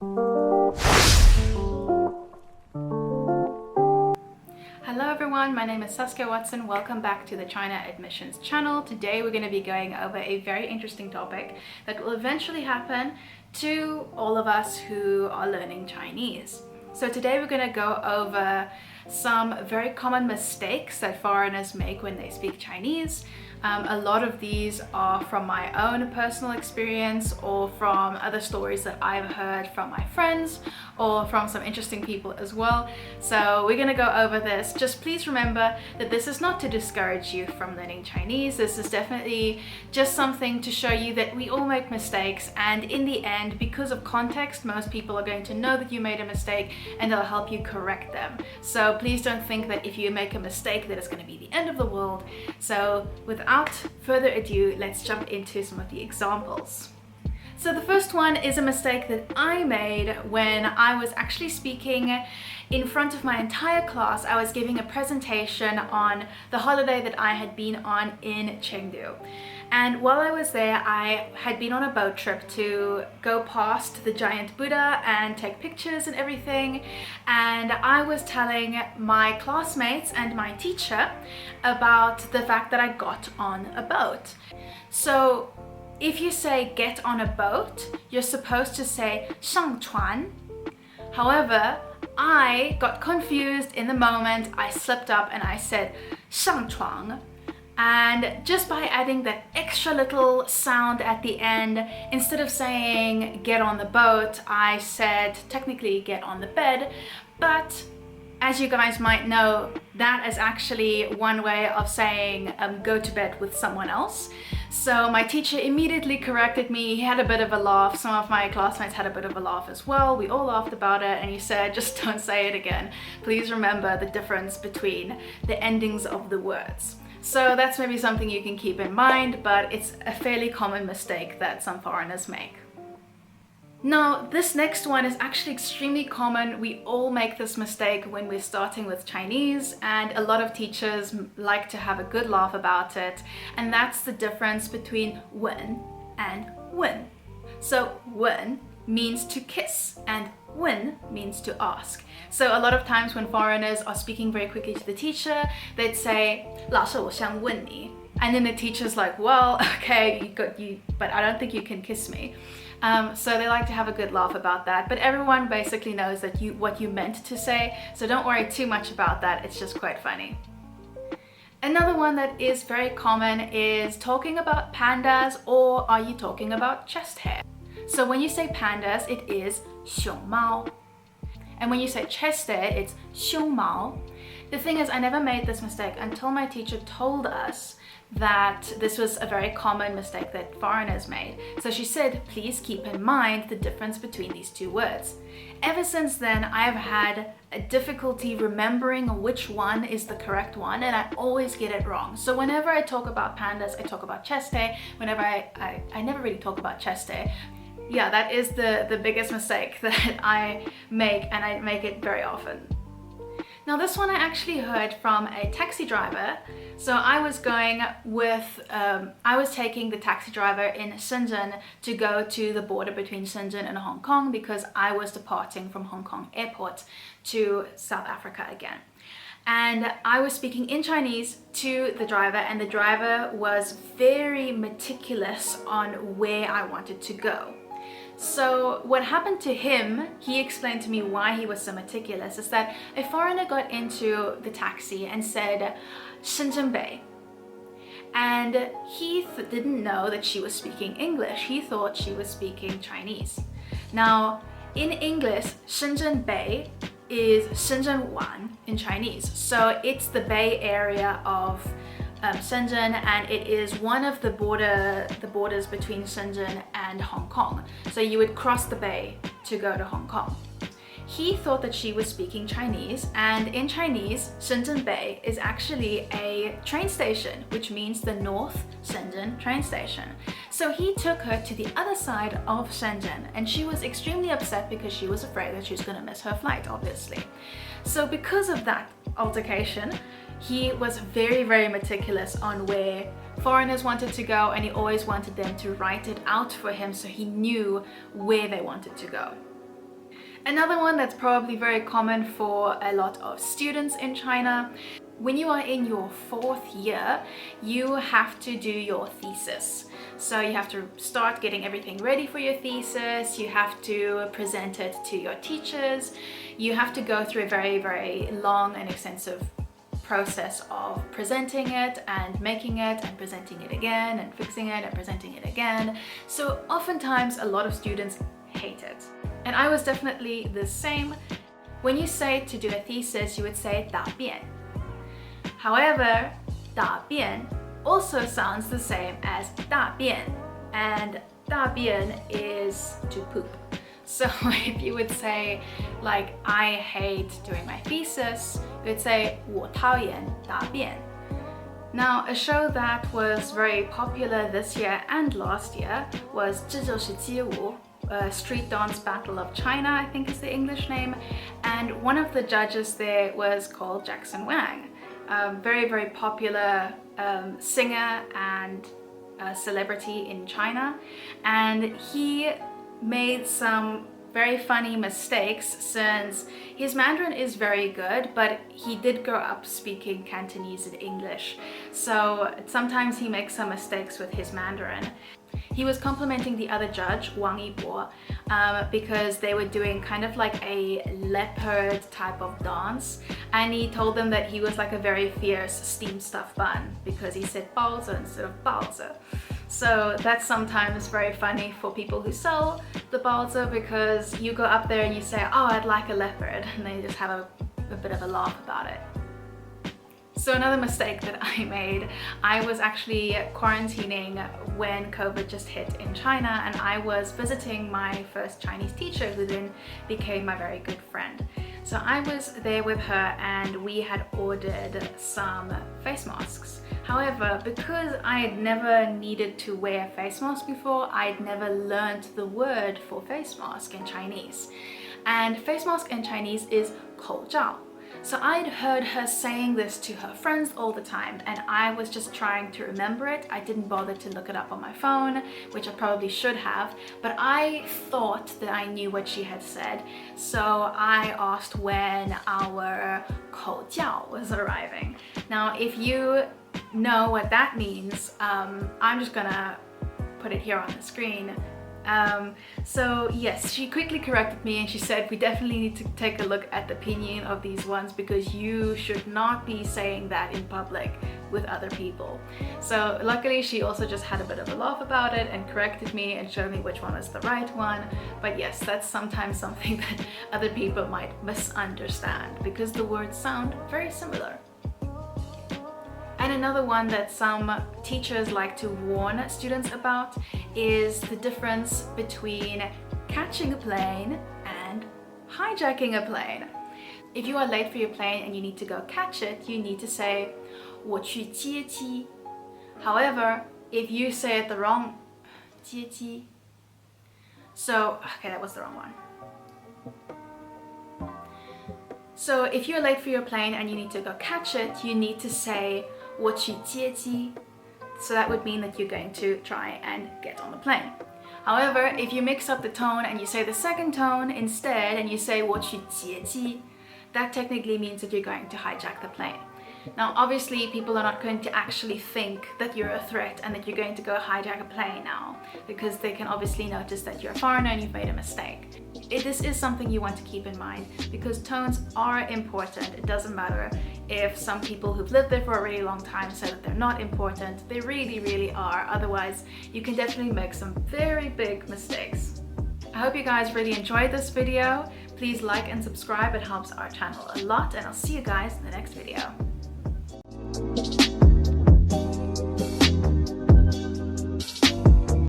Hello everyone, my name is Saskia Watson. Welcome back to the China Admissions channel. Today we're going to be going over a very interesting topic that will eventually happen to all of us who are learning Chinese. So today we're going to go over some very common mistakes that foreigners make when they speak Chinese. A lot of these are from my own personal experience or from other stories that I've heard from my friends or from some interesting people as well. So we're gonna go over this. Just please remember that this is not to discourage you from learning Chinese. This is definitely just something to show you that we all make mistakes, and in the end, because of context, most people are going to know that you made a mistake and they'll help you correct them. So please don't think that if you make a mistake that it's going to be the end of the world. So without further ado, let's jump into some of the examples. So the first one is a mistake that I made when I was actually speaking in front of my entire class. I was giving a presentation on the holiday that I had been on in Chengdu. And while I was there, I had been on a boat trip to go past the giant Buddha and take pictures and everything. And I was telling my classmates and my teacher about the fact that I got on a boat. So if you say get on a boat, you're supposed to say 上船. However, I got confused in the moment. I slipped up and I said 上床. And just by adding that extra little sound at the end, instead of saying get on the boat, I said technically get on the bed. But as you guys might know, that is actually one way of saying go to bed with someone else. So my teacher immediately corrected me. He had a bit of a laugh. Some of my classmates had a bit of a laugh as well. We all laughed about it, and he said, just don't say it again. Please remember the difference between the endings of the words. So that's maybe something you can keep in mind, but it's a fairly common mistake that some foreigners make. Now, this next one is actually extremely common. We all make this mistake when we're starting with Chinese, and a lot of teachers like to have a good laugh about it. And that's the difference between wen and wen. So wen means to kiss and wen means to ask. So a lot of times when foreigners are speaking very quickly to the teacher, they'd say 老师我想问你. And then the teacher's like, well, okay, but I don't think you can kiss me. So they like to have a good laugh about that, but everyone basically knows that what you meant to say, so don't worry too much about that. It's just quite funny. Another one that is very common is talking about pandas, or are you talking about chest hair? So when you say pandas, it is 熊猫. And when you say chest hair, it's 胸毛. The thing is, I never made this mistake until my teacher told us that this was a very common mistake that foreigners made. So she said, please keep in mind the difference between these two words. Ever since then, I've had a difficulty remembering which one is the correct one, and I always get it wrong. So whenever I talk about pandas, I talk about chest hair. Whenever I never really talk about chest hair. Yeah, that is the biggest mistake that I make, and I make it very often. Now this one I actually heard from a taxi driver. So I was taking the taxi driver in Shenzhen to go to the border between Shenzhen and Hong Kong, because I was departing from Hong Kong airport to South Africa again. And I was speaking in Chinese to the driver, and the driver was very meticulous on where I wanted to go. So what happened to him, he explained to me why he was so meticulous, is that a foreigner got into the taxi and said Shenzhen Bay, and he didn't know that she was speaking English. He thought she was speaking Chinese. Now in English, Shenzhen Bay is Shenzhen Wan in Chinese, so it's the Bay Area of Shenzhen, and it is one of the borders between Shenzhen and Hong Kong. So you would cross the bay to go to Hong Kong. He thought that she was speaking Chinese, and in Chinese, Shenzhen Bay is actually a train station, which means the North Shenzhen train station. So he took her to the other side of Shenzhen, and she was extremely upset because she was afraid that she was going to miss her flight, obviously. So because of that altercation, he was very, very meticulous on where foreigners wanted to go, and he always wanted them to write it out for him so he knew where they wanted to go. Another one that's probably very common for a lot of students in China, when you are in your 4th year, you have to do your thesis. So you have to start getting everything ready for your thesis, you have to present it to your teachers, you have to go through a very, very long and extensive process of presenting it and making it and presenting it again and fixing it and presenting it again. So oftentimes a lot of students hate it. And I was definitely the same. When you say to do a thesis, you would say 答辩. However, 答辩 also sounds the same as 大便, and 大便 is to poop. So if you would say, like, I hate doing my thesis, you would say 我讨厌答辩. Now, a show that was very popular this year and last year was 这就是街舞, Street Dance Battle of China, I think is the English name, and one of the judges there was called Jackson Wang, a very, very popular singer and celebrity in China, and he made some very funny mistakes since his Mandarin is very good, but he did grow up speaking Cantonese and English, so sometimes he makes some mistakes with his Mandarin. He was complimenting the other judge, Wang Yibo, because they were doing kind of like a leopard type of dance, and he told them that he was like a very fierce steamed stuffed bun because he said 包子 instead of 包子. So that's sometimes very funny for people who sell the 包子, because you go up there and you say, oh, I'd like a leopard, and they just have a bit of a laugh about it. So another mistake that I made, I was actually quarantining when COVID just hit in China, and I was visiting my first Chinese teacher who then became my very good friend. So I was there with her and we had ordered some face masks. However, because I had never needed to wear a face mask before, I'd never learned the word for face mask in Chinese. And face mask in Chinese is 口罩. So I'd heard her saying this to her friends all the time, and I was just trying to remember it. I didn't bother to look it up on my phone, which I probably should have, but I thought that I knew what she had said. So I asked when our 口罩 was arriving. Now, if you know what that means, I'm just gonna put it here on the screen. So yes, she quickly corrected me and she said we definitely need to take a look at the pinyin of these ones because you should not be saying that in public with other people. So luckily she also just had a bit of a laugh about it and corrected me and showed me which one was the right one. But yes, that's sometimes something that other people might misunderstand because the words sound very similar. And another one that some teachers like to warn students about is the difference between catching a plane and hijacking a plane. If you are late for your plane and you need to go catch it, you need to say 我去接机. However, if you say it the wrong, 接机. So, okay, that was the wrong one. So if you're late for your plane and you need to go catch it, you need to say 我去接机. So that would mean that you're going to try and get on the plane. However, if you mix up the tone and you say the second tone instead and you say 我去接机, that technically means that you're going to hijack the plane. Now obviously people are not going to actually think that you're a threat and that you're going to go hijack a plane now, because they can obviously notice that you're a foreigner and you've made a mistake. This is something you want to keep in mind because tones are important. It doesn't matter if some people who've lived there for a really long time say that they're not important. They really, really are. Otherwise, you can definitely make some very big mistakes. I hope you guys really enjoyed this video. Please like and subscribe. It helps our channel a lot, and I'll see you guys in the next video.